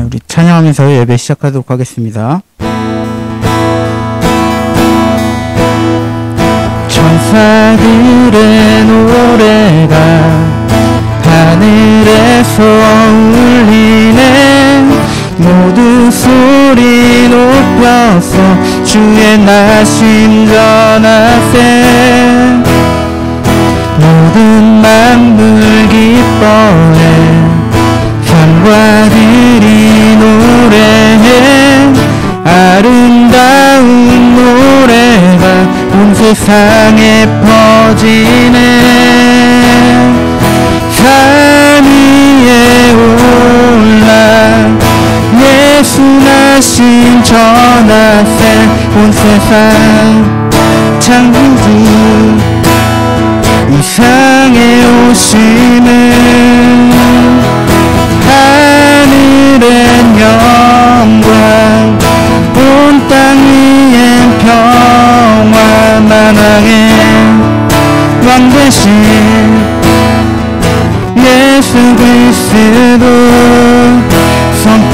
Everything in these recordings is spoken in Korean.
우리 찬양하면서 예배 시작하도록 하겠습니다. 천사들의 노래가 하늘에서 울리네. 모두 소리 높여서 주의 나심 전하세. 모든 만물 기뻐해 산과 들이 노래해. 아름다운 노래가 온 세상에 퍼지네. 산 위에 올라 예수 나신 전하세. 온 세상 창조주 이 세상에 오시는 하늘엔 영광 온 땅 위엔 평화. 만왕의 왕 되신 예수 그리스도 선포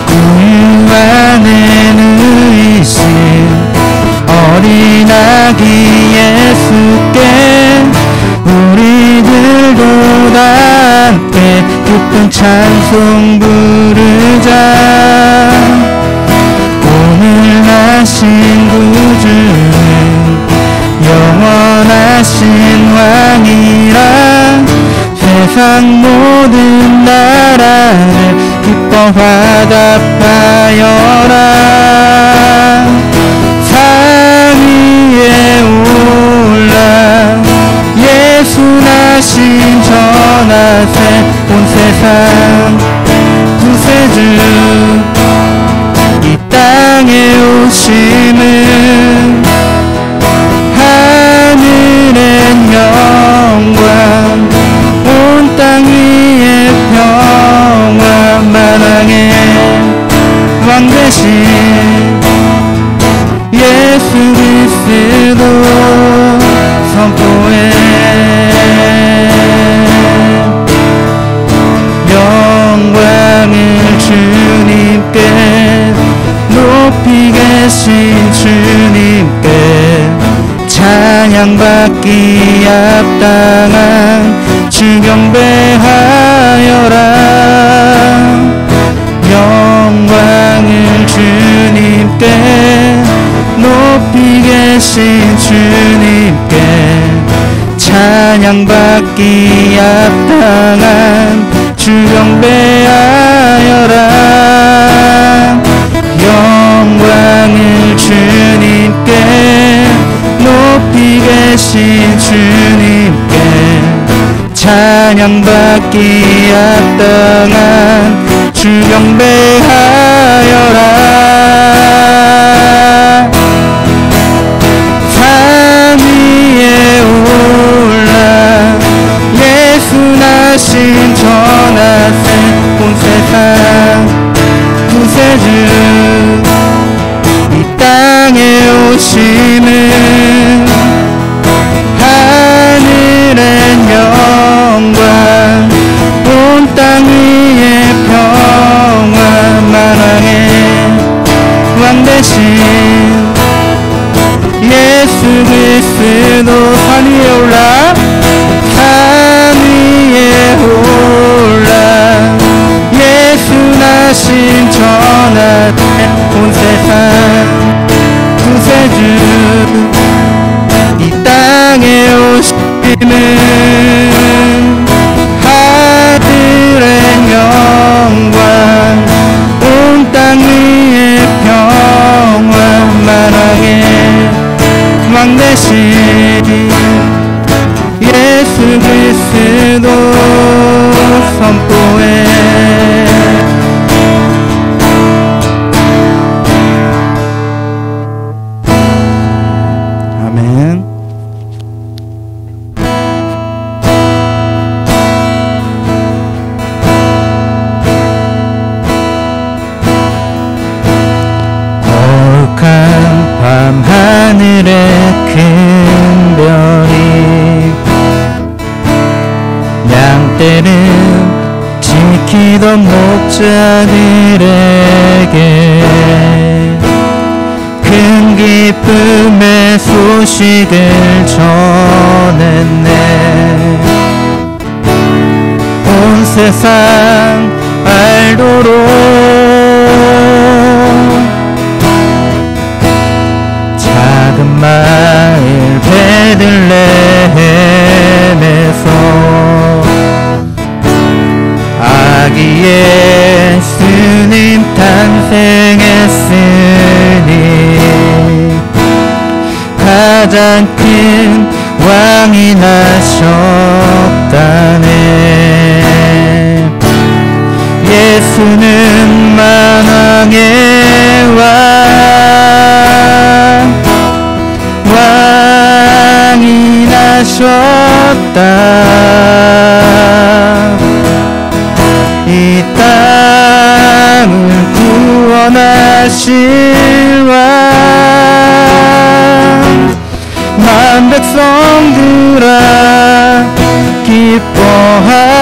구유 안에 누이신 어린 아기 예수께 우리들도 다 함께 기쁜 찬송 부르자. 오늘 나신 구주는 영원하신 왕이라 세상 모든 나라를 기뻐 화답하여라. 산 위에 올라 예수 나신 전하세 온 세상 구세주 이 땅에 오심은 하늘엔 영광 온 땅 위에 평화 만왕의 왕 되신 예수 그리스도 선포해. 영광을 주님께 높이 계신 주님께 찬양받기 합당한 주 경배하여라. 영광을 주님께 높이 계신 주님께 찬양받기 합당한 주 경배하여라. 영광을 주님께 높이 계신 주님께 찬양받기 합당한 주 경배하여라. 산 위에 올라 예수 나신 전하세 온 세상 구세주 이 땅에 오심은 하늘엔 영광 온 땅 위에 평화 만왕의 왕 되신 예수 그리스도 산 위에 올라 산 위에 올라 예수 나신 전하 온 세상 구세주 이 땅에 오심은 하늘의 영광 온 땅 위에 평화 만왕의 왕 되신 예수 그리스도 선포해. 아멘. 거룩한 밤 하늘에 큰 별이 양떼를 지키던 목자들에게 큰 기쁨의 소식을 전했네. 온 세상 알도록 작은 마을 베들레헴에서 아기 예수님 탄생했으니 가장 큰 왕이 나셨다네. 예수는 만왕의 왕이 나셨다. 이 땅을 구원하실 왕 만 백성들아 기뻐하라.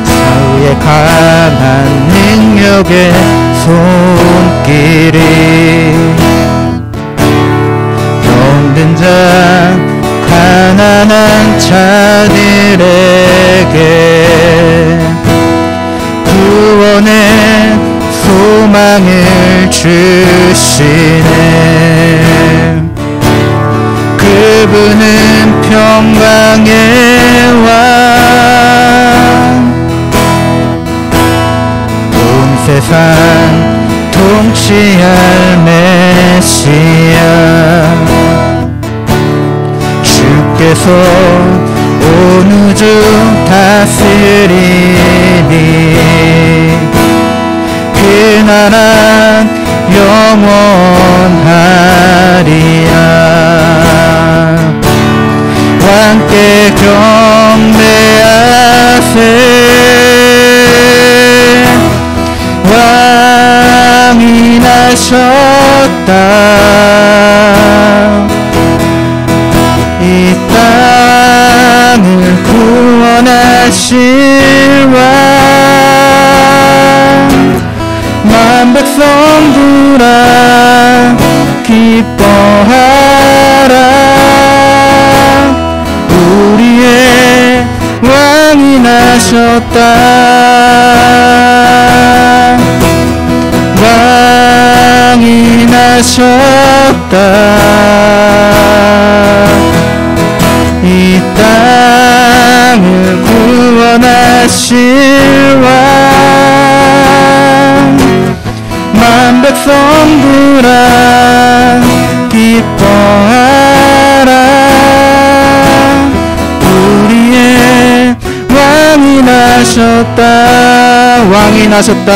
사후의 강한 능력의 손길이 병든 자 가난한 자들에게 구원의 소망을 주시네. 그분은 평강의 왕, 온 세상 통치할 메시아. 주께서 온 우주 다스리니 그 나라 영원하리라. 함께 경배하세. 왕이 나셨다. 이 땅을 구원하실 왕, 만 백성들아 기뻐하라. 우리의 왕이 나셨다. 왕이 나셨다. 이 땅을 구원하실 왕, 만 백성들아 기뻐하라. 우리의 왕이 나셨다. 왕이 나셨다.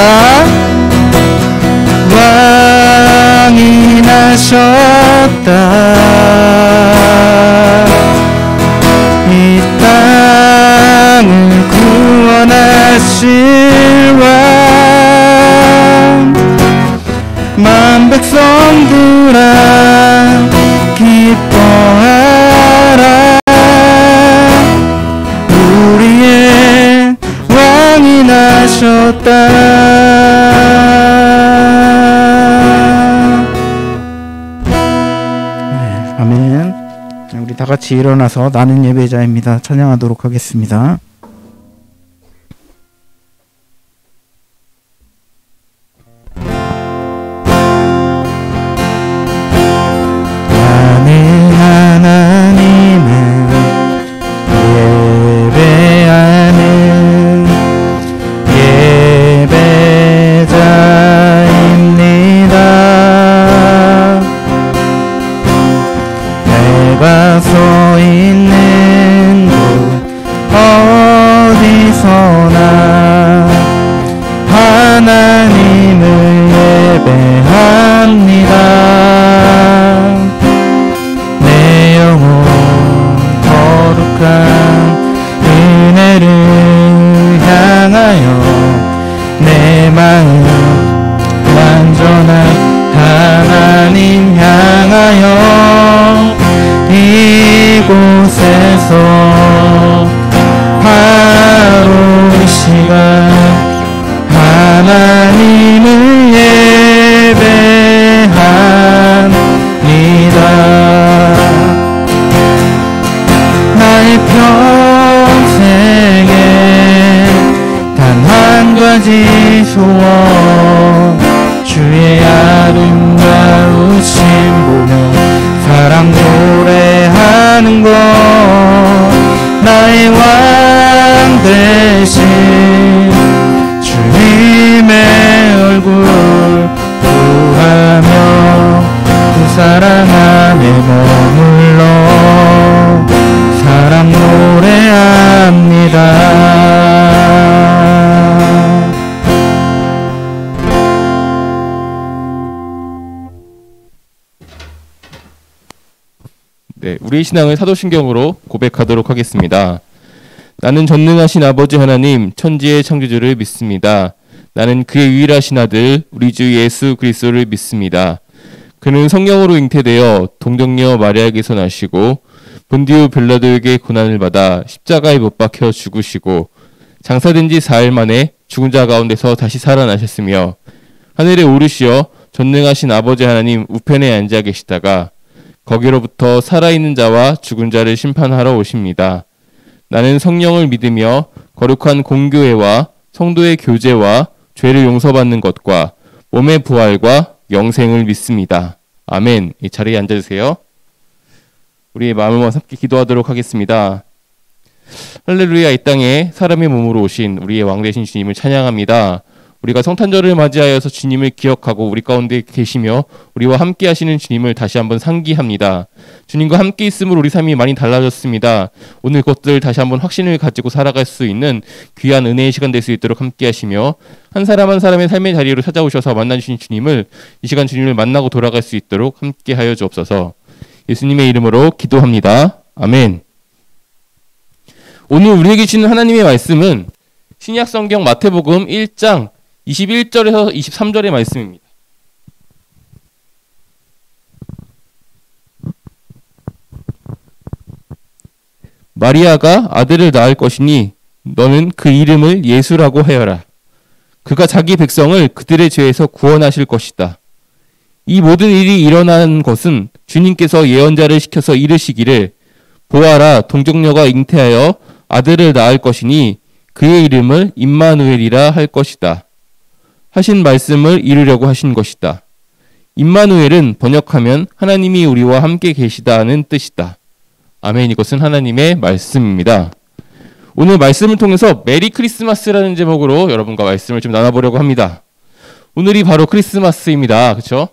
왕이 나셨다. 이 땅을 구원하실 왕, 만 백성들아 기뻐하라. 우리의 왕이 나셨다. 아멘. 우리 다 같이 일어나서 나는 예배자입니다 찬양하도록 하겠습니다. 나는 하나님을 예배하는 예배자입니다. 내가 서 있는 곳 어디서나 하나님을 예배합니다. 내 영혼 거룩한 은혜를 향하여 내 마음 완전한 하나님 향하여 이곳에서 바로 이 시간 하나님을 예배합니다. 나의 평생에 단 한 가지 소원, 주의 아름다우심 보며 사랑 노래하는 것, 나의 왕 대신 주님의 얼굴 구하며 그 사랑 안에 머물러 사랑 노래합니다. 네, 우리의 신앙을 사도신경으로 고백하도록 하겠습니다. 나는 전능하신 아버지 하나님 천지의 창조주를 믿습니다. 나는 그의 유일하신 아들 우리 주 예수 그리스도를 믿습니다. 그는 성령으로 잉태되어 동정녀 마리아에게서 나시고 본디오 빌라도에게 고난을 받아 십자가에 못 박혀 죽으시고 장사된 지 4일 만에 죽은 자 가운데서 다시 살아나셨으며 하늘에 오르시어 전능하신 아버지 하나님 우편에 앉아 계시다가 거기로부터 살아있는 자와 죽은 자를 심판하러 오십니다. 나는 성령을 믿으며 거룩한 공교회와 성도의 교제와 죄를 용서받는 것과 몸의 부활과 영생을 믿습니다. 아멘. 이 자리에 앉아주세요. 우리의 마음을 함께 기도하도록 하겠습니다. 할렐루야. 이 땅에 사람의 몸으로 오신 우리의 왕 되신 주님을 찬양합니다. 우리가 성탄절을 맞이하여서 주님을 기억하고 우리 가운데 계시며 우리와 함께 하시는 주님을 다시 한번 상기합니다. 주님과 함께 있음으로 우리 삶이 많이 달라졌습니다. 오늘 그것들 다시 한번 확신을 가지고 살아갈 수 있는 귀한 은혜의 시간 될 수 있도록 함께 하시며 한 사람 한 사람의 삶의 자리로 찾아오셔서 만나주신 주님을 이 시간 주님을 만나고 돌아갈 수 있도록 함께 하여 주옵소서. 예수님의 이름으로 기도합니다. 아멘. 오늘 우리에게 주시는 하나님의 말씀은 신약 성경 마태복음 1장 21절에서 23절의 말씀입니다. 마리아가 아들을 낳을 것이니 너는 그 이름을 예수라고 하여라. 그가 자기 백성을 그들의 죄에서 구원하실 것이다. 이 모든 일이 일어난 것은 주님께서 예언자를 시켜서 이르시기를 보아라 동정녀가 잉태하여 아들을 낳을 것이니 그의 이름을 임마누엘이라 할 것이다. 하신 말씀을 이루려고 하신 것이다. 임마누엘은 번역하면 하나님이 우리와 함께 계시다는 뜻이다. 아멘. 이것은 하나님의 말씀입니다. 오늘 말씀을 통해서 메리 크리스마스라는 제목으로 여러분과 말씀을 좀 나눠보려고 합니다. 오늘이 바로 크리스마스입니다. 그렇죠?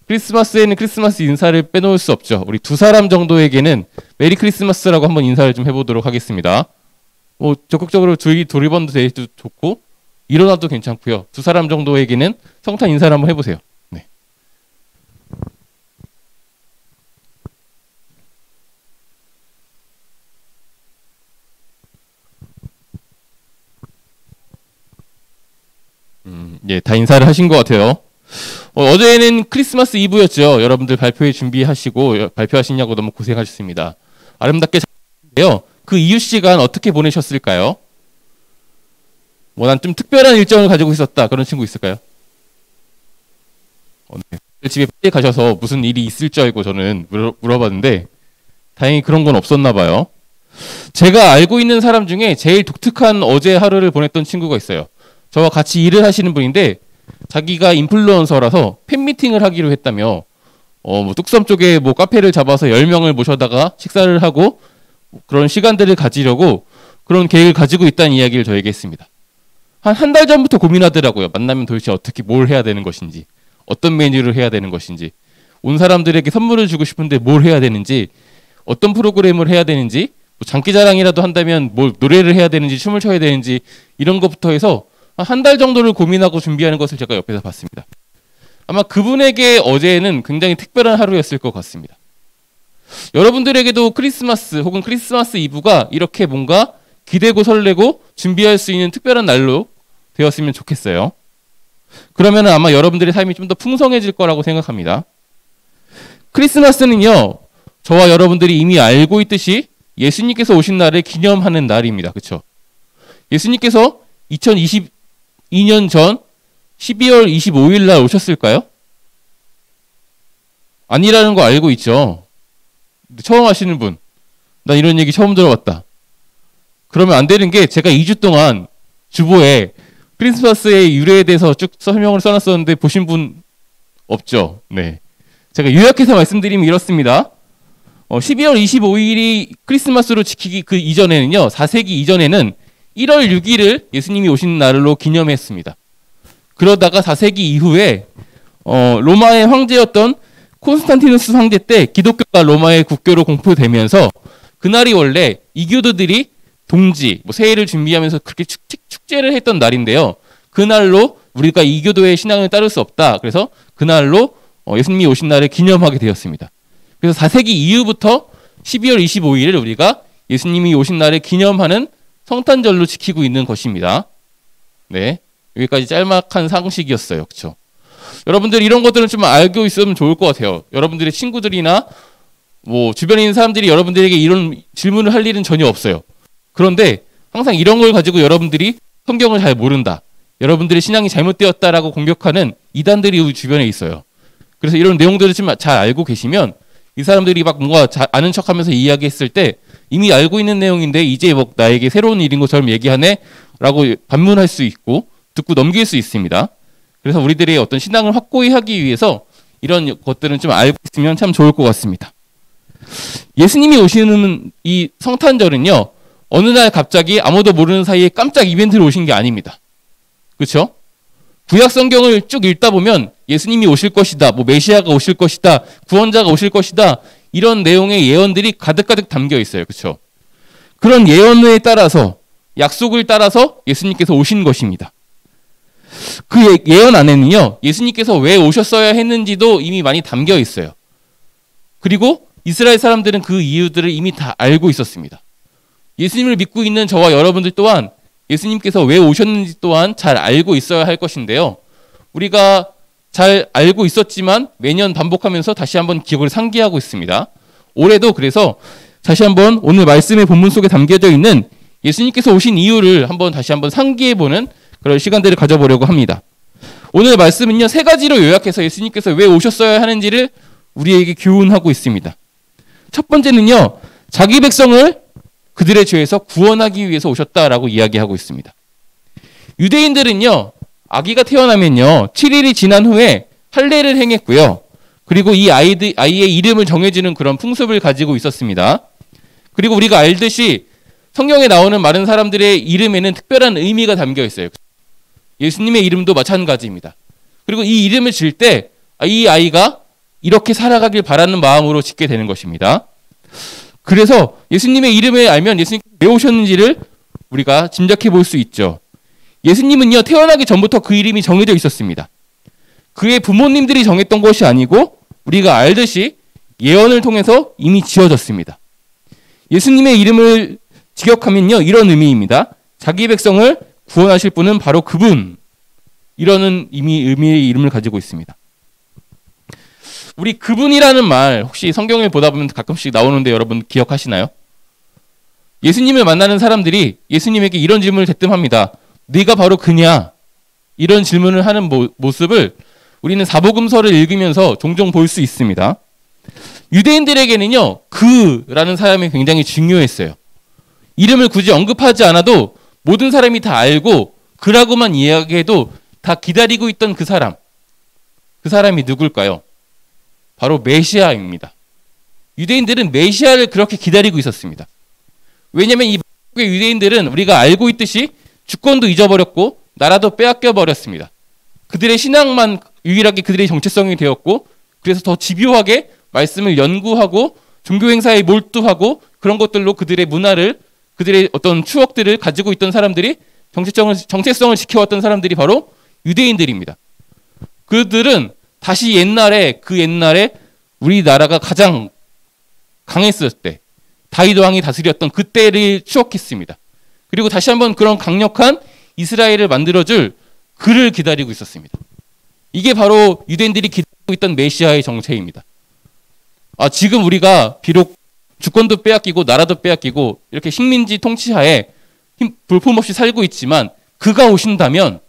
크리스마스에는 크리스마스 인사를 빼놓을 수 없죠. 우리 두 사람 정도에게는 메리 크리스마스라고 한번 인사를 좀 해보도록 하겠습니다. 적극적으로 두리번도 돼도 좋고 일어나도 괜찮고요. 두 사람 정도에게는 성탄 인사를 한번 해보세요. 네. 예, 다 인사를 하신 것 같아요. 어제는 크리스마스 이브였죠. 여러분들 발표회 준비하시고 발표하시냐고 너무 고생하셨습니다. 아름답게 잘했는데요. 그 이후 시간 어떻게 보내셨을까요? 난 좀 특별한 일정을 가지고 있었다. 그런 친구 있을까요? 네. 집에 빨리 가셔서 무슨 일이 있을 줄 알고 저는 물어봤는데 다행히 그런 건 없었나 봐요. 제가 알고 있는 사람 중에 제일 독특한 어제 하루를 보냈던 친구가 있어요. 저와 같이 일을 하시는 분인데 자기가 인플루언서라서 팬미팅을 하기로 했다며 뚝섬 쪽에 카페를 잡아서 10명을 모셔다가 식사를 하고 그런 시간들을 가지려고 그런 계획을 가지고 있다는 이야기를 저에게 했습니다. 한 달 전부터 고민하더라고요. 만나면 도대체 어떻게 뭘 해야 되는 것인지, 어떤 메뉴를 해야 되는 것인지, 온 사람들에게 선물을 주고 싶은데 뭘 해야 되는지, 어떤 프로그램을 해야 되는지, 장기자랑이라도 한다면 노래를 해야 되는지, 춤을 춰야 되는지 이런 것부터 해서 한 달 정도를 고민하고 준비하는 것을 제가 옆에서 봤습니다. 아마 그분에게 어제는 굉장히 특별한 하루였을 것 같습니다. 여러분들에게도 크리스마스 혹은 크리스마스 이브가 이렇게 뭔가 기대고 설레고 준비할 수 있는 특별한 날로 되었으면 좋겠어요. 그러면 아마 여러분들의 삶이 좀 더 풍성해질 거라고 생각합니다. 크리스마스는요, 저와 여러분들이 이미 알고 있듯이 예수님께서 오신 날을 기념하는 날입니다. 그렇죠? 예수님께서 2022년 전 12월 25일 날 오셨을까요? 아니라는 거 알고 있죠? 처음 하시는 분, 나 이런 얘기 처음 들어봤다. 그러면 안 되는 게 제가 2주 동안 주보에 크리스마스의 유래에 대해서 쭉 설명을 써놨었는데 보신 분 없죠? 네. 제가 요약해서 말씀드리면 이렇습니다. 12월 25일이 크리스마스로 지키기 그 이전에는요, 4세기 이전에는 1월 6일을 예수님이 오신 날로 기념했습니다. 그러다가 4세기 이후에 로마의 황제였던 콘스탄티누스 황제 때 기독교가 로마의 국교로 공포되면서 그날이 원래 이교도들이 동지, 새해를 준비하면서 그렇게 축제를 했던 날인데요. 그날로 우리가 이교도의 신앙을 따를 수 없다. 그래서 그날로 예수님이 오신 날을 기념하게 되었습니다. 그래서 4세기 이후부터 12월 25일을 우리가 예수님이 오신 날을 기념하는 성탄절로 지키고 있는 것입니다. 네, 여기까지 짤막한 상식이었어요. 그렇죠? 여러분들 이런 것들은 좀 알고 있으면 좋을 것 같아요. 여러분들의 친구들이나 뭐 주변에 있는 사람들이 여러분들에게 이런 질문을 할 일은 전혀 없어요. 그런데 항상 이런 걸 가지고 여러분들이 성경을 잘 모른다, 여러분들의 신앙이 잘못되었다라고 공격하는 이단들이 우리 주변에 있어요. 그래서 이런 내용들을 좀 잘 알고 계시면 이 사람들이 막 뭔가 아는 척하면서 이야기했을 때 이미 알고 있는 내용인데 이제 뭐 나에게 새로운 일인 것처럼 얘기하네 라고 반문할 수 있고 듣고 넘길 수 있습니다. 그래서 우리들의 어떤 신앙을 확고히 하기 위해서 이런 것들은 좀 알고 있으면 참 좋을 것 같습니다. 예수님이 오시는 이 성탄절은요, 어느 날 갑자기 아무도 모르는 사이에 깜짝 이벤트로 오신 게 아닙니다. 그렇죠? 구약 성경을 쭉 읽다 보면 예수님이 오실 것이다, 뭐 메시아가 오실 것이다, 구원자가 오실 것이다, 이런 내용의 예언들이 가득가득 담겨 있어요. 그렇죠? 그런 예언에 따라서, 약속을 따라서 예수님께서 오신 것입니다. 그 예언 안에는요, 예수님께서 왜 오셨어야 했는지도 이미 많이 담겨 있어요. 그리고 이스라엘 사람들은 그 이유들을 이미 다 알고 있었습니다. 예수님을 믿고 있는 저와 여러분들 또한 예수님께서 왜 오셨는지 또한 잘 알고 있어야 할 것인데요. 우리가 잘 알고 있었지만 매년 반복하면서 다시 한번 기억을 상기하고 있습니다. 올해도 그래서 다시 한번 오늘 말씀의 본문 속에 담겨져 있는 예수님께서 오신 이유를 다시 한번 상기해보는 그런 시간들을 가져보려고 합니다. 오늘 말씀은요, 3가지로 요약해서 예수님께서 왜 오셨어야 하는지를 우리에게 교훈하고 있습니다. 첫 번째는요, 자기 백성을 그들의 죄에서 구원하기 위해서 오셨다라고 이야기하고 있습니다. 유대인들은요, 아기가 태어나면요, 7일이 지난 후에 할례를 행했고요. 그리고 이 아이의 이름을 정해주는 그런 풍습을 가지고 있었습니다. 그리고 우리가 알듯이 성경에 나오는 많은 사람들의 이름에는 특별한 의미가 담겨 있어요. 예수님의 이름도 마찬가지입니다. 그리고 이 이름을 지을 때 이 아이가 이렇게 살아가길 바라는 마음으로 짓게 되는 것입니다. 그래서 예수님의 이름을 알면 예수님께서 왜 오셨는지를 우리가 짐작해 볼 수 있죠. 예수님은요, 태어나기 전부터 그 이름이 정해져 있었습니다. 그의 부모님들이 정했던 것이 아니고 우리가 알듯이 예언을 통해서 이미 지어졌습니다. 예수님의 이름을 직역하면요, 이런 의미입니다. 자기 백성을 구원하실 분은 바로 그분. 이러는 의미의 이름을 가지고 있습니다. 우리 그분이라는 말 혹시 성경을 보다 보면 가끔씩 나오는데 여러분 기억하시나요? 예수님을 만나는 사람들이 예수님에게 이런 질문을 대뜸합니다. 네가 바로 그냐? 이런 질문을 하는 모습을 우리는 사복음서를 읽으면서 종종 볼 수 있습니다. 유대인들에게는요, 그라는 사람이 굉장히 중요했어요. 이름을 굳이 언급하지 않아도 모든 사람이 다 알고 그라고만 이야기해도 다 기다리고 있던 그 사람이 누굴까요? 바로 메시아입니다. 유대인들은 메시아를 그렇게 기다리고 있었습니다. 왜냐하면 이 유대인들은 우리가 알고 있듯이 주권도 잊어버렸고 나라도 빼앗겨 버렸습니다. 그들의 신앙만 유일하게 그들의 정체성이 되었고, 그래서 더 집요하게 말씀을 연구하고 종교 행사에 몰두하고 그런 것들로 그들의 문화를, 그들의 어떤 추억들을 가지고 있던 사람들이 정체성을 지켜왔던 사람들이 바로 유대인들입니다. 그들은 다시 옛날에 우리나라가 가장 강했을 때 다윗 왕이 다스렸던 그때를 추억했습니다. 그리고 다시 한번 그런 강력한 이스라엘을 만들어줄 그를 기다리고 있었습니다. 이게 바로 유대인들이 기다리고 있던 메시아의 정체입니다. 지금 우리가 비록 주권도 빼앗기고 나라도 빼앗기고 이렇게 식민지 통치하에 볼품없이 살고 있지만 그가 오신다면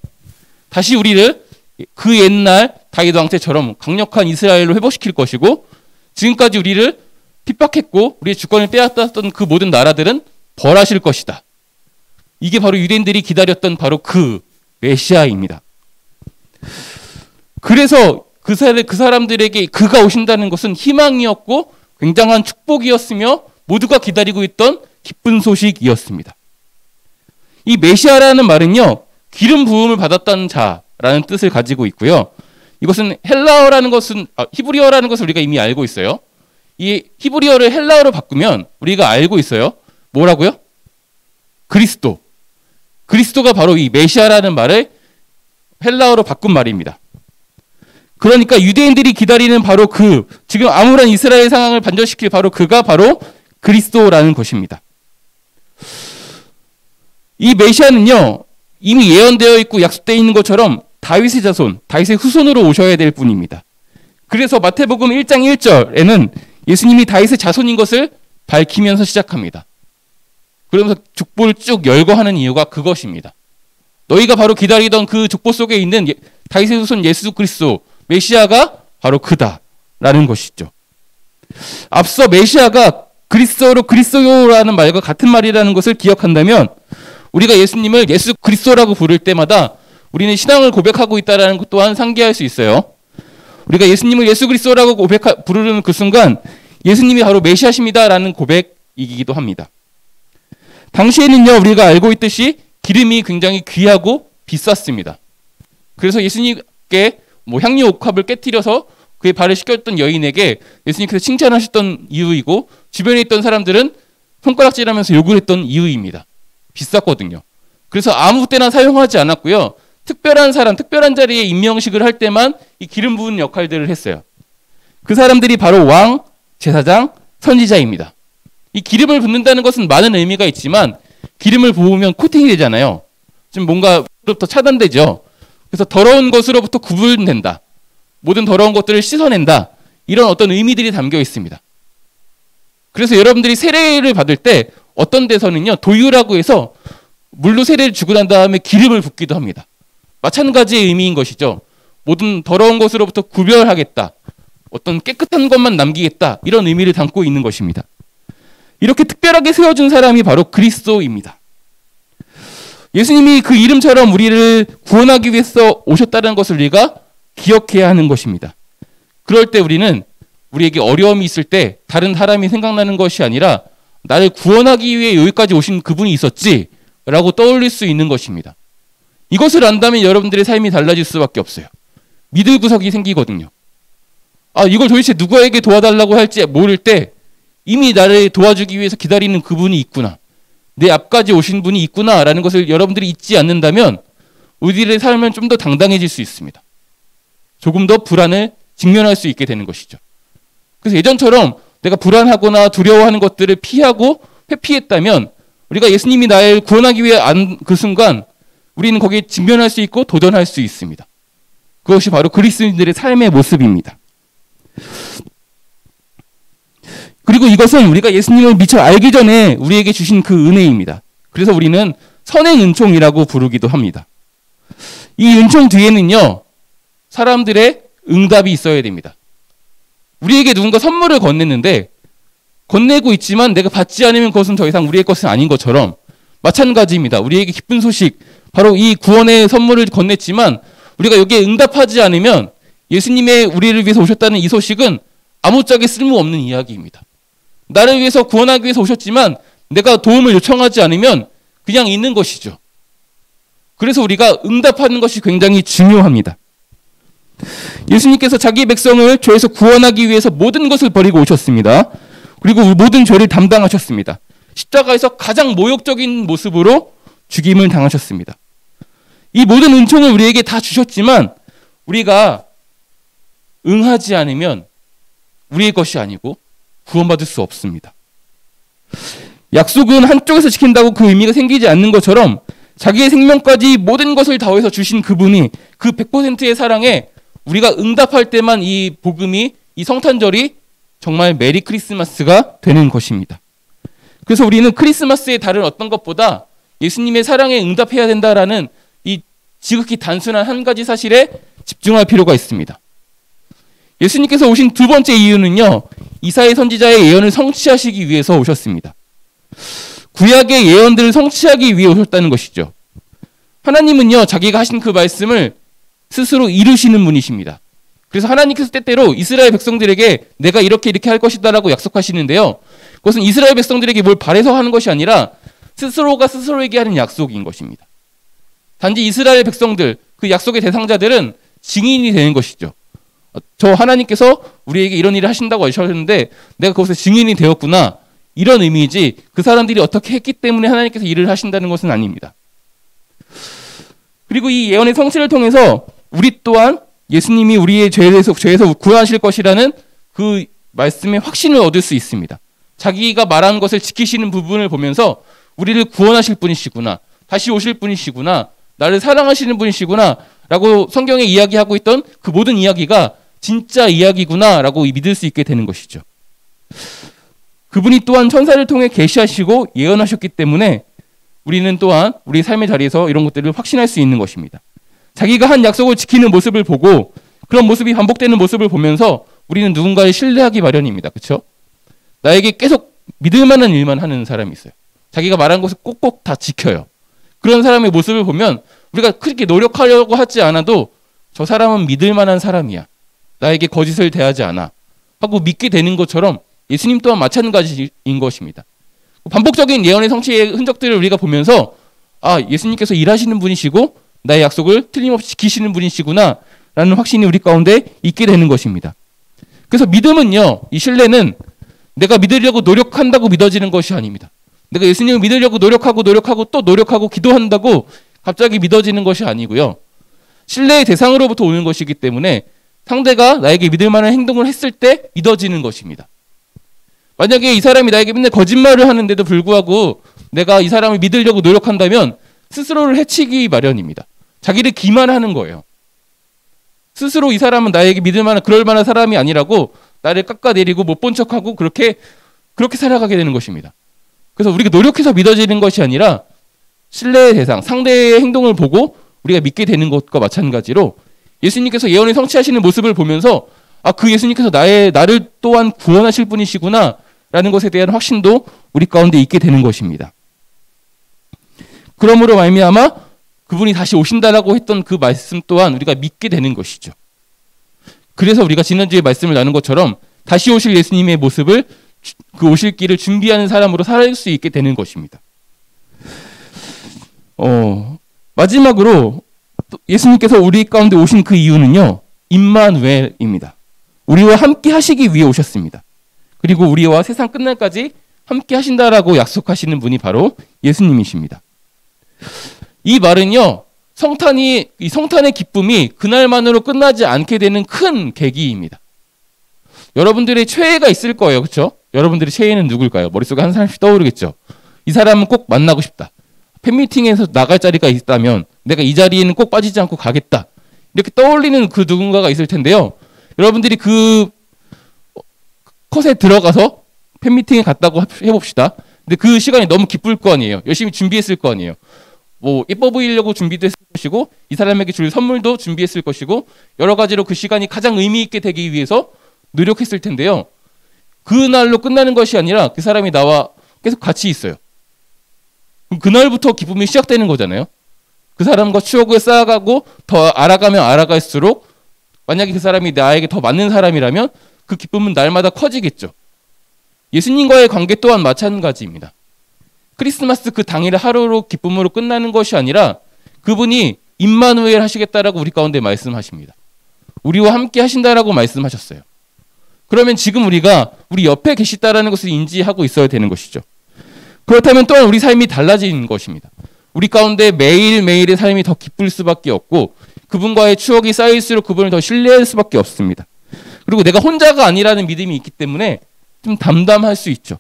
다시 우리를 그 옛날 다윗 왕때처럼 강력한 이스라엘로 회복시킬 것이고, 지금까지 우리를 핍박했고 우리의 주권을 빼앗았던 그 모든 나라들은 벌하실 것이다. 이게 바로 유대인들이 기다렸던 바로 그 메시아입니다. 그래서 그 사람들에게 그가 오신다는 것은 희망이었고 굉장한 축복이었으며 모두가 기다리고 있던 기쁜 소식이었습니다. 이 메시아라는 말은요, 기름 부음을 받았다는 자라는 뜻을 가지고 있고요. 이것은 히브리어라는 것을 우리가 이미 알고 있어요. 이 히브리어를 헬라어로 바꾸면 우리가 알고 있어요. 뭐라고요? 그리스도가 바로 이 메시아라는 말을 헬라어로 바꾼 말입니다. 그러니까 유대인들이 기다리는 바로 지금 암울한 이스라엘 상황을 반전시킬 그가 바로 그리스도라는 것입니다. 이 메시아는요, 이미 예언되어 있고 약속되어 있는 것처럼 다윗의 자손, 다윗의 후손으로 오셔야 될 분입니다. 그래서 마태복음 1장 1절에는 예수님이 다윗의 자손인 것을 밝히면서 시작합니다. 그러면서 족보를 쭉 열거하는 이유가 그것입니다. 너희가 바로 기다리던 그 족보 속에 있는 다윗의 후손 예수 그리스도 메시아가 바로 그다라는 것이죠. 앞서 메시아가 그리스도라는 말과 같은 말이라는 것을 기억한다면 우리가 예수님을 예수 그리스도라고 부를 때마다 우리는 신앙을 고백하고 있다는 것 또한 상기할 수 있어요. 우리가 예수님을 예수 그리스도라고 부르는 그 순간 예수님이 바로 메시아십니다라는 고백이기도 합니다. 당시에는요, 우리가 알고 있듯이 기름이 굉장히 귀하고 비쌌습니다. 그래서 예수님께 향유 옥합을 깨뜨려서 그의 발을 씻겼던 여인에게 예수님께서 칭찬하셨던 이유이고, 주변에 있던 사람들은 손가락질하면서 욕을 했던 이유입니다. 비쌌거든요. 그래서 아무 때나 사용하지 않았고요. 특별한 사람, 특별한 자리에 임명식을 할 때만 이 기름 부은 역할들을 했어요. 그 사람들이 바로 왕, 제사장, 선지자입니다. 이 기름을 붓는다는 것은 많은 의미가 있지만 기름을 부으면 코팅이 되잖아요. 좀 뭔가로부터 차단되죠. 그래서 더러운 것으로부터 구분된다. 모든 더러운 것들을 씻어낸다. 이런 어떤 의미들이 담겨 있습니다. 그래서 여러분들이 세례를 받을 때 어떤 데서는요, 도유라고 해서 물로 세례를 주고 난 다음에 기름을 붓기도 합니다. 마찬가지의 의미인 것이죠. 모든 더러운 것으로부터 구별하겠다. 어떤 깨끗한 것만 남기겠다. 이런 의미를 담고 있는 것입니다. 이렇게 특별하게 세워준 사람이 바로 그리스도입니다. 예수님이 그 이름처럼 우리를 구원하기 위해서 오셨다는 것을 우리가 기억해야 하는 것입니다. 그럴 때 우리는 우리에게 어려움이 있을 때 다른 사람이 생각나는 것이 아니라 나를 구원하기 위해 여기까지 오신 그분이 있었지 라고 떠올릴 수 있는 것입니다. 이것을 안다면 여러분들의 삶이 달라질 수밖에 없어요. 믿을 구석이 생기거든요. 이걸 도대체 누구에게 도와달라고 할지 모를 때 이미 나를 도와주기 위해서 기다리는 그분이 있구나. 내 앞까지 오신 분이 있구나라는 것을 여러분들이 잊지 않는다면 우리들의 삶은 좀 더 당당해질 수 있습니다. 조금 더 불안을 직면할 수 있게 되는 것이죠. 그래서 예전처럼 내가 불안하거나 두려워하는 것들을 피하고 회피했다면 우리가 예수님이 나를 구원하기 위해 그 순간 우리는 거기에 직면할 수 있고 도전할 수 있습니다. 그것이 바로 그리스도인들의 삶의 모습입니다. 그리고 이것은 우리가 예수님을 미처 알기 전에 우리에게 주신 그 은혜입니다. 그래서 우리는 선행 은총이라고 부르기도 합니다. 이 은총 뒤에는요, 사람들의 응답이 있어야 됩니다. 우리에게 누군가 선물을 건넸는데 건네고 있지만 내가 받지 않으면 그것은 더 이상 우리의 것은 아닌 것처럼 마찬가지입니다. 우리에게 기쁜 소식, 바로 이 구원의 선물을 건넸지만 우리가 여기에 응답하지 않으면 예수님의 우리를 위해서 오셨다는 이 소식은 아무짝에 쓸모없는 이야기입니다. 나를 위해서 구원하기 위해서 오셨지만 내가 도움을 요청하지 않으면 그냥 있는 것이죠. 그래서 우리가 응답하는 것이 굉장히 중요합니다. 예수님께서 자기 백성을 죄에서 구원하기 위해서 모든 것을 버리고 오셨습니다. 그리고 모든 죄를 담당하셨습니다. 십자가에서 가장 모욕적인 모습으로 죽임을 당하셨습니다. 이 모든 은총을 우리에게 다 주셨지만 우리가 응하지 않으면 우리의 것이 아니고 구원받을 수 없습니다. 약속은 한쪽에서 지킨다고 그 의미가 생기지 않는 것처럼 자기의 생명까지 모든 것을 다해서 주신 그분이 그 100%의 사랑에 우리가 응답할 때만 이 복음이, 이 성탄절이 정말 메리 크리스마스가 되는 것입니다. 그래서 우리는 크리스마스의 다른 어떤 것보다 예수님의 사랑에 응답해야 된다라는 이 지극히 단순한 한 가지 사실에 집중할 필요가 있습니다. 예수님께서 오신 두 번째 이유는요, 이사야 선지자의 예언을 성취하시기 위해서 오셨습니다. 구약의 예언들을 성취하기 위해 오셨다는 것이죠. 하나님은요, 자기가 하신 그 말씀을 스스로 이루시는 분이십니다. 그래서 하나님께서 때때로 이스라엘 백성들에게 내가 이렇게 할 것이다라고 약속하시는데요. 그것은 이스라엘 백성들에게 뭘 바래서 하는 것이 아니라 스스로가 스스로에게 하는 약속인 것입니다. 단지 이스라엘 백성들, 그 약속의 대상자들은 증인이 되는 것이죠. 저 하나님께서 우리에게 이런 일을 하신다고 하셨는데 내가 거기서 증인이 되었구나, 이런 의미이지 그 사람들이 어떻게 했기 때문에 하나님께서 일을 하신다는 것은 아닙니다. 그리고 이 예언의 성취를 통해서 우리 또한 예수님이 우리의 죄에서 구원하실 것이라는 그 말씀의 확신을 얻을 수 있습니다. 자기가 말한 것을 지키시는 부분을 보면서 우리를 구원하실 분이시구나, 다시 오실 분이시구나, 나를 사랑하시는 분이시구나 라고 성경에 이야기하고 있던 그 모든 이야기가 진짜 이야기구나 라고 믿을 수 있게 되는 것이죠. 그분이 또한 천사를 통해 계시하시고 예언하셨기 때문에 우리는 또한 우리 삶의 자리에서 이런 것들을 확신할 수 있는 것입니다. 자기가 한 약속을 지키는 모습을 보고 그런 모습이 반복되는 모습을 보면서 우리는 누군가를 신뢰하기 마련입니다. 그렇죠? 나에게 계속 믿을 만한 일만 하는 사람이 있어요. 자기가 말한 것을 꼭꼭 다 지켜요. 그런 사람의 모습을 보면 우리가 그렇게 노력하려고 하지 않아도 저 사람은 믿을 만한 사람이야. 나에게 거짓을 대하지 않아. 하고 믿게 되는 것처럼 예수님 또한 마찬가지인 것입니다. 반복적인 예언의 성취의 흔적들을 우리가 보면서 아, 예수님께서 일하시는 분이시고 나의 약속을 틀림없이 지키시는 분이시구나 라는 확신이 우리 가운데 있게 되는 것입니다. 그래서 믿음은요, 이 신뢰는 내가 믿으려고 노력한다고 믿어지는 것이 아닙니다. 내가 예수님을 믿으려고 노력하고 또 노력하고 기도한다고 갑자기 믿어지는 것이 아니고요. 신뢰의 대상으로부터 오는 것이기 때문에 상대가 나에게 믿을 만한 행동을 했을 때 믿어지는 것입니다. 만약에 이 사람이 나에게 맨날 거짓말을 하는데도 불구하고 내가 이 사람을 믿으려고 노력한다면 스스로를 해치기 마련입니다. 자기를 기만하는 거예요. 스스로 이 사람은 나에게 믿을 만한 그럴 만한 사람이 아니라고 나를 깎아내리고 못 본 척하고 그렇게 살아가게 되는 것입니다. 그래서 우리가 노력해서 믿어지는 것이 아니라 신뢰의 대상, 상대의 행동을 보고 우리가 믿게 되는 것과 마찬가지로 예수님께서 예언을 성취하시는 모습을 보면서 아, 그 예수님께서 나를 또한 구원하실 분이시구나 라는 것에 대한 확신도 우리 가운데 있게 되는 것입니다. 그러므로 말미암아 그분이 다시 오신다라고 했던 그 말씀 또한 우리가 믿게 되는 것이죠. 그래서 우리가 지난주에 말씀을 나눈 것처럼 다시 오실 예수님의 모습을 그 오실 길을 준비하는 사람으로 살 수 있게 되는 것입니다. 마지막으로 예수님께서 우리 가운데 오신 그 이유는요, 임마누엘입니다. 우리와 함께 하시기 위해 오셨습니다. 그리고 우리와 세상 끝날까지 함께 하신다라고 약속하시는 분이 바로 예수님이십니다. 이 말은요, 이 성탄의 기쁨이 그날만으로 끝나지 않게 되는 큰 계기입니다. 여러분들의 최애가 있을 거예요. 그렇죠? 여러분들의 최애는 누굴까요? 머릿속에 한 사람씩 떠오르겠죠. 이 사람은 꼭 만나고 싶다. 팬미팅에서 나갈 자리가 있다면 내가 이 자리에는 꼭 빠지지 않고 가겠다. 이렇게 떠올리는 그 누군가가 있을 텐데요. 여러분들이 그 컷에 들어가서 팬미팅에 갔다고 해봅시다. 근데 그 시간이 너무 기쁠 거 아니에요. 열심히 준비했을 거 아니에요. 뭐 예뻐 보이려고 준비도 했을 것이고 이 사람에게 줄 선물도 준비했을 것이고 여러 가지로 그 시간이 가장 의미 있게 되기 위해서 노력했을 텐데요. 그날로 끝나는 것이 아니라 그 사람이 나와 계속 같이 있어요. 그날부터 기쁨이 시작되는 거잖아요. 그 사람과 추억을 쌓아가고 더 알아가면 알아갈수록 만약에 그 사람이 나에게 더 맞는 사람이라면 그 기쁨은 날마다 커지겠죠. 예수님과의 관계 또한 마찬가지입니다. 크리스마스 그 당일의 하루로 기쁨으로 끝나는 것이 아니라 그분이 임마누엘 하시겠다라고 우리 가운데 말씀하십니다. 우리와 함께 하신다라고 말씀하셨어요. 그러면 지금 우리가 우리 옆에 계시다라는 것을 인지하고 있어야 되는 것이죠. 그렇다면 또한 우리 삶이 달라지는 것입니다. 우리 가운데 매일매일의 삶이 더 기쁠 수밖에 없고 그분과의 추억이 쌓일수록 그분을 더 신뢰할 수밖에 없습니다. 그리고 내가 혼자가 아니라는 믿음이 있기 때문에 좀 담대할 수 있죠.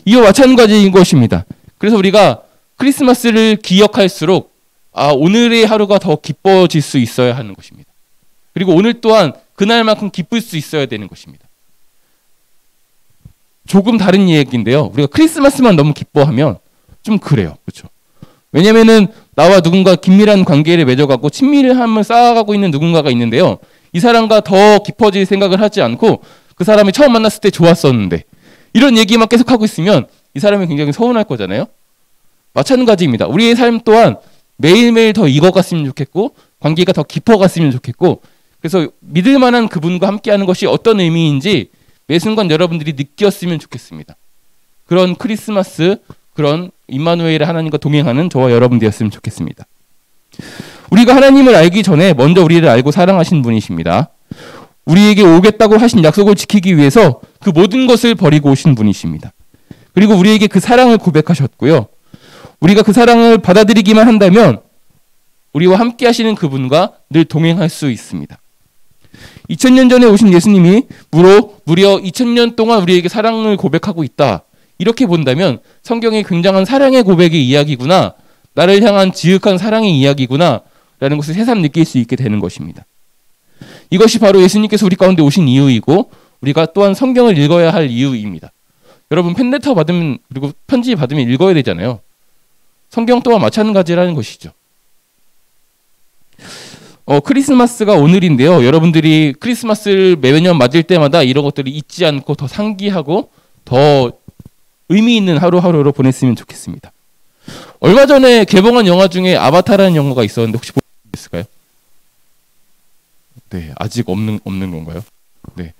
이와 마찬가지인 것입니다. 그래서 우리가 크리스마스를 기억할수록 오늘의 하루가 더 기뻐질 수 있어야 하는 것입니다. 그리고 오늘 또한 그날만큼 기쁠 수 있어야 되는 것입니다. 조금 다른 얘기인데요. 우리가 크리스마스만 너무 기뻐하면 좀 그래요. 그렇죠? 왜냐면은 나와 누군가 긴밀한 관계를 맺어가고 친밀함을 쌓아가고 있는 누군가가 있는데요. 이 사람과 더 깊어질 생각을 하지 않고 그 사람이 처음 만났을 때 좋았었는데 이런 얘기만 계속 하고 있으면 이 사람이 굉장히 서운할 거잖아요. 마찬가지입니다. 우리의 삶 또한 매일매일 더 익어갔으면 좋겠고 관계가 더 깊어갔으면 좋겠고 그래서 믿을 만한 그분과 함께하는 것이 어떤 의미인지 매 순간 여러분들이 느꼈으면 좋겠습니다. 그런 크리스마스, 그런 임마누엘의 하나님과 동행하는 저와 여러분들이었으면 좋겠습니다. 우리가 하나님을 알기 전에 먼저 우리를 알고 사랑하신 분이십니다. 우리에게 오겠다고 하신 약속을 지키기 위해서 그 모든 것을 버리고 오신 분이십니다. 그리고 우리에게 그 사랑을 고백하셨고요. 우리가 그 사랑을 받아들이기만 한다면 우리와 함께 하시는 그분과 늘 동행할 수 있습니다. 2000년 전에 오신 예수님이 무려 2000년 동안 우리에게 사랑을 고백하고 있다. 이렇게 본다면 성경이 굉장한 사랑의 고백의 이야기구나. 나를 향한 지극한 사랑의 이야기구나. 라는 것을 새삼 느낄 수 있게 되는 것입니다. 이것이 바로 예수님께서 우리 가운데 오신 이유이고 우리가 또한 성경을 읽어야 할 이유입니다. 여러분 팬레터 받으면 그리고 편지 받으면 읽어야 되잖아요. 성경 또한 마찬가지라는 것이죠. 크리스마스가 오늘인데요. 여러분들이 크리스마스를 매년 맞을 때마다 이런 것들을 잊지 않고 더 상기하고 더 의미 있는 하루하루로 보냈으면 좋겠습니다. 얼마 전에 개봉한 영화 중에 아바타라는 영화가 있었는데 혹시 보셨을까요? 네, 아직 없는 건가요? 네.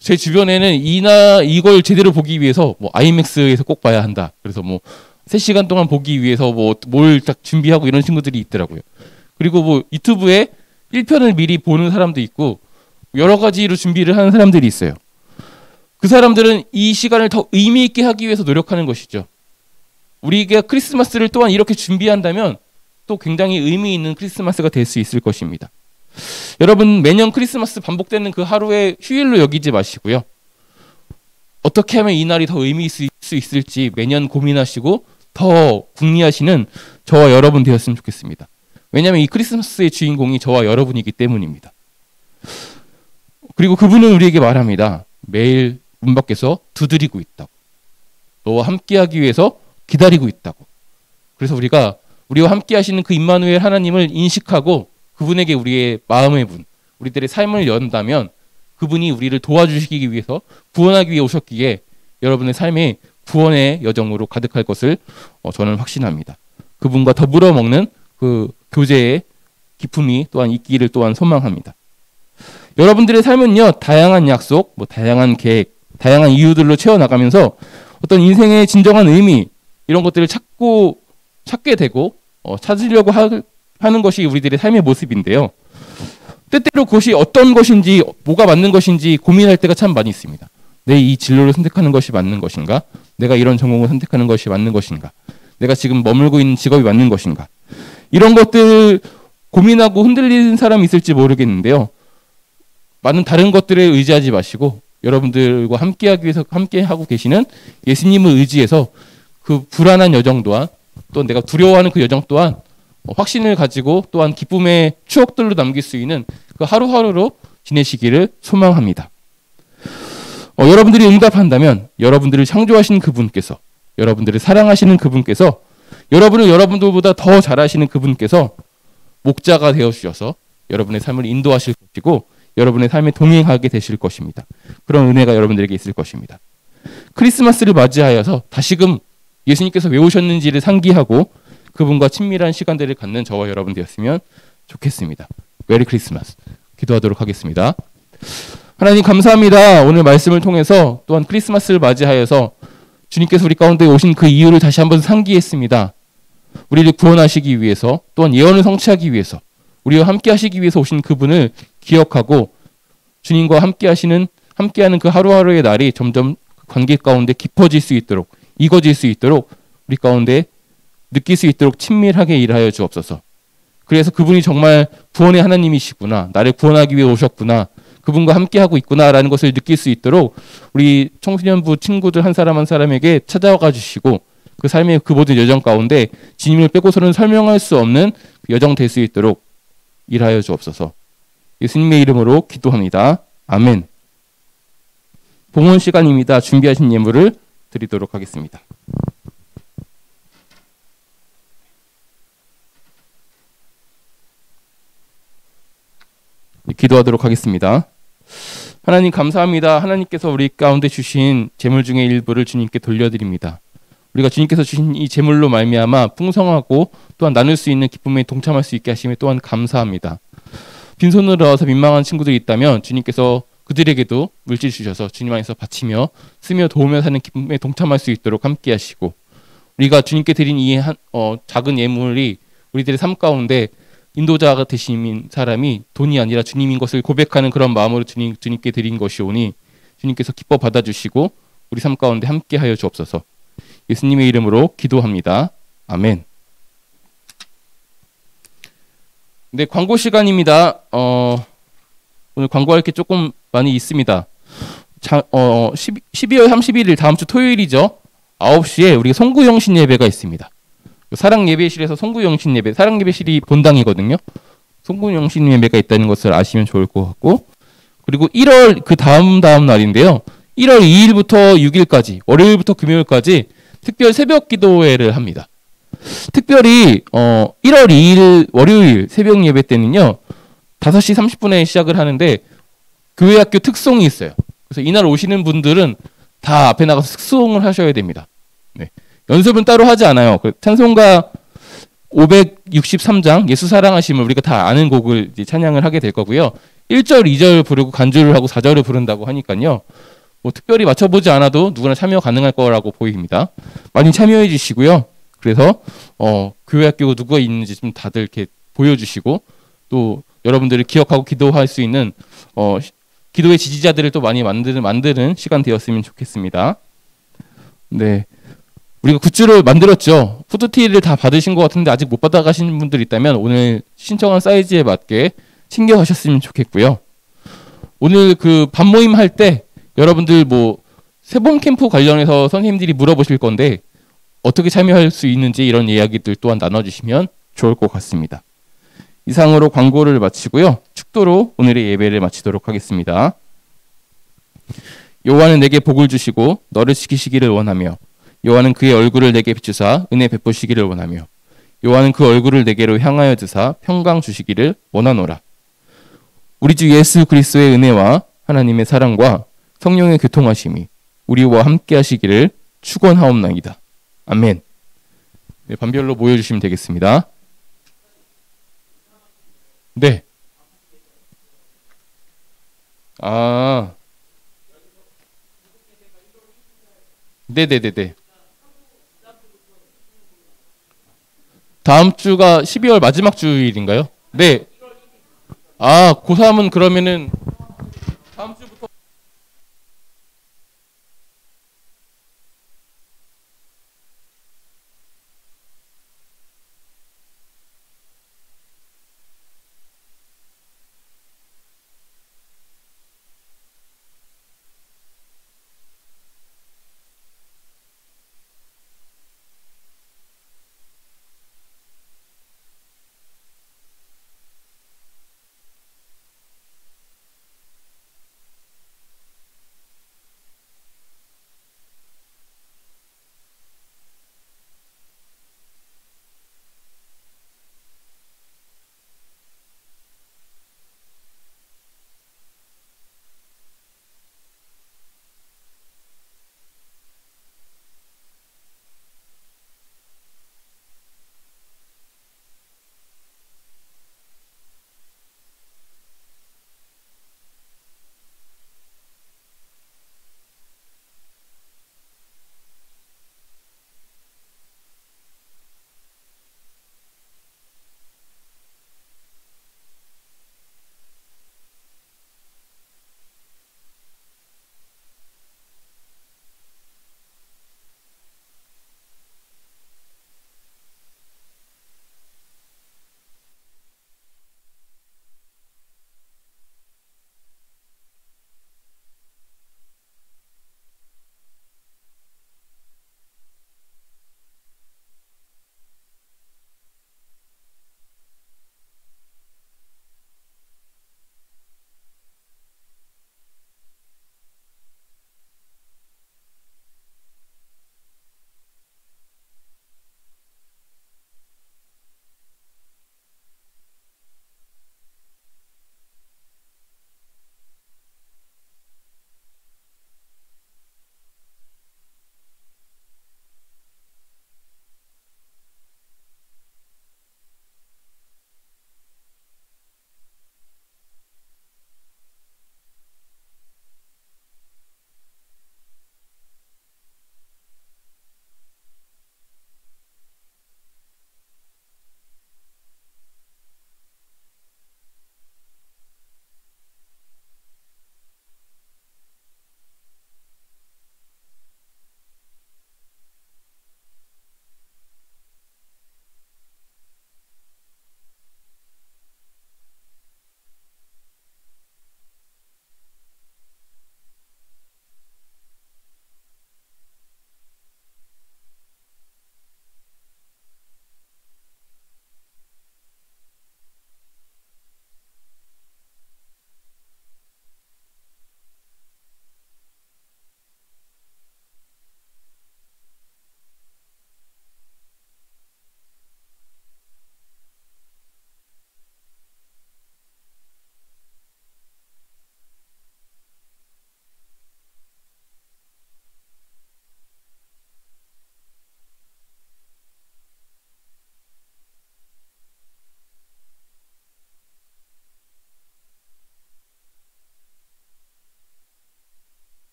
제 주변에는 이걸 제대로 보기 위해서 뭐 아이맥스에서 꼭 봐야 한다. 그래서 뭐 3시간 동안 보기 위해서 뭐 뭘 딱 준비하고 이런 친구들이 있더라고요. 그리고 뭐 유튜브에 1편을 미리 보는 사람도 있고 여러 가지로 준비를 하는 사람들이 있어요. 그 사람들은 이 시간을 더 의미 있게 하기 위해서 노력하는 것이죠. 우리가 크리스마스를 또한 이렇게 준비한다면 또 굉장히 의미 있는 크리스마스가 될 수 있을 것입니다. 여러분 매년 크리스마스 반복되는 그 하루의 휴일로 여기지 마시고요. 어떻게 하면 이 날이 더 의미 있을 수 있을지 매년 고민하시고 더 궁리하시는 저와 여러분 되었으면 좋겠습니다. 왜냐하면 이 크리스마스의 주인공이 저와 여러분이기 때문입니다. 그리고 그분은 우리에게 말합니다. 매일 문 밖에서 두드리고 있다고. 너와 함께하기 위해서 기다리고 있다고. 그래서 우리가 우리와 함께 하시는 그 임마누엘 하나님을 인식하고 그분에게 우리의 마음의 문, 우리들의 삶을 연다면 그분이 우리를 도와주시기 위해서 구원하기 위해 오셨기에 여러분의 삶이 구원의 여정으로 가득할 것을 저는 확신합니다. 그분과 더불어 먹는 그 교제의 기쁨이 또한 있기를 또한 소망합니다. 여러분들의 삶은요, 다양한 약속, 다양한 계획, 다양한 이유들로 채워나가면서 어떤 인생의 진정한 의미 이런 것들을 찾게 되고 찾으려고 하는 것이 우리들의 삶의 모습인데요. 때때로 그것이 어떤 것인지 뭐가 맞는 것인지 고민할 때가 참 많이 있습니다. 내 이 진로를 선택하는 것이 맞는 것인가? 내가 이런 전공을 선택하는 것이 맞는 것인가? 내가 지금 머물고 있는 직업이 맞는 것인가? 이런 것들 고민하고 흔들리는 사람이 있을지 모르겠는데요. 많은 다른 것들에 의지하지 마시고 여러분들과 함께하기 위해서 함께하고 계시는 예수님을 의지해서 그 불안한 여정 또한 또 내가 두려워하는 그 여정 또한 확신을 가지고 또한 기쁨의 추억들로 남길 수 있는 그 하루하루로 지내시기를 소망합니다. 여러분들이 응답한다면 여러분들을 창조하시는 그분께서 여러분들을 사랑하시는 그분께서 여러분을 여러분들보다 더 잘하시는 그분께서 목자가 되어주셔서 여러분의 삶을 인도하실 것이고 여러분의 삶에 동행하게 되실 것입니다. 그런 은혜가 여러분들에게 있을 것입니다. 크리스마스를 맞이하여서 다시금 예수님께서 왜 오셨는지를 상기하고 그분과 친밀한 시간들을 갖는 저와 여러분 되었으면 좋겠습니다. 메리 크리스마스. 기도하도록 하겠습니다. 하나님 감사합니다. 오늘 말씀을 통해서 또한 크리스마스를 맞이하여서 주님께서 우리 가운데 오신 그 이유를 다시 한번 상기했습니다. 우리를 구원하시기 위해서 또한 예언을 성취하기 위해서 우리와 함께 하시기 위해서 오신 그분을 기억하고 주님과 함께하는 그 하루하루의 날이 점점 관계 가운데 깊어질 수 있도록 익어질 수 있도록 우리 가운데 느낄 수 있도록 친밀하게 일하여 주옵소서. 그래서 그분이 정말 구원의 하나님이시구나. 나를 구원하기 위해 오셨구나. 그분과 함께하고 있구나라는 것을 느낄 수 있도록 우리 청소년부 친구들 한 사람 한 사람에게 찾아와 주시고 그 삶의 그 모든 여정 가운데 주님을 빼고서는 설명할 수 없는 여정 될 수 있도록 일하여 주옵소서. 예수님의 이름으로 기도합니다. 아멘. 봉헌 시간입니다. 준비하신 예물을 드리도록 하겠습니다. 기도하도록 하겠습니다. 하나님 감사합니다. 하나님께서 우리 가운데 주신 재물 중에 일부를 주님께 돌려드립니다. 우리가 주님께서 주신 이 재물로 말미암아 풍성하고 또한 나눌 수 있는 기쁨에 동참할 수 있게 하심에 또한 감사합니다. 빈손으로 나와서 민망한 친구들이 있다면 주님께서 그들에게도 물질 주셔서 주님 안에서 바치며 쓰며 도우며 사는 기쁨에 동참할 수 있도록 함께 하시고 우리가 주님께 드린 이 작은 예물이 우리들의 삶 가운데 인도자가 되신 사람이 돈이 아니라 주님인 것을 고백하는 그런 마음으로 주님께 드린 것이오니 주님께서 기뻐 받아주시고 우리 삶 가운데 함께하여 주옵소서. 예수님의 이름으로 기도합니다. 아멘. 네, 광고 시간입니다. 오늘 광고할 게 조금 많이 있습니다. 12월 31일 다음 주 토요일이죠. 9시에 우리 송구영신 예배가 있습니다. 사랑 예배실에서 송구영신 예배, 사랑 예배실이 본당이거든요. 송구영신 예배가 있다는 것을 아시면 좋을 것 같고 그리고 1월 그 다음 날인데요. 1월 2일부터 6일까지 월요일부터 금요일까지 특별 새벽 기도회를 합니다. 특별히 1월 2일 월요일 새벽 예배 때는요. 5시 30분에 시작을 하는데 교회 학교 특송이 있어요. 그래서 이날 오시는 분들은 다 앞에 나가서 특송을 하셔야 됩니다. 네. 연습은 따로 하지 않아요. 찬송가 563장 예수 사랑하심을 우리가 다 아는 곡을 이제 찬양을 하게 될 거고요. 1절, 2절 부르고 간주를 하고 4절을 부른다고 하니까요. 뭐 특별히 맞춰보지 않아도 누구나 참여 가능할 거라고 보입니다. 많이 참여해 주시고요. 그래서 교회 학교 누가 있는지 좀 다들 이렇게 보여주시고 또 여러분들이 기억하고 기도할 수 있는 기도의 지지자들을 또 많이 만드는 시간 되었으면 좋겠습니다. 네, 우리가 굿즈를 만들었죠. 후드티를 다 받으신 것 같은데 아직 못 받아가신 분들 있다면 오늘 신청한 사이즈에 맞게 챙겨가셨으면 좋겠고요. 오늘 그 밤모임 할 때 여러분들 뭐 새봄 캠프 관련해서 선생님들이 물어보실 건데 어떻게 참여할 수 있는지 이런 이야기들 또한 나눠주시면 좋을 것 같습니다. 이상으로 광고를 마치고요. 축도로 오늘의 예배를 마치도록 하겠습니다. 여호와는 내게 복을 주시고 너를 지키시기를 원하며 여호와는 그의 얼굴을 내게 비추사 은혜 베푸시기를 원하며 여호와는 그 얼굴을 내게로 향하여 드사 평강 주시기를 원하노라. 우리 주 예수 그리스도의 은혜와 하나님의 사랑과 성령의 교통하심이 우리와 함께 하시기를 축원하옵나이다. 아멘. 네, 반별로 모여주시면 되겠습니다. 네. 네네네네. 다음 주가 12월 마지막 주일인가요? 네. 고3은 그러면은 다음 주부터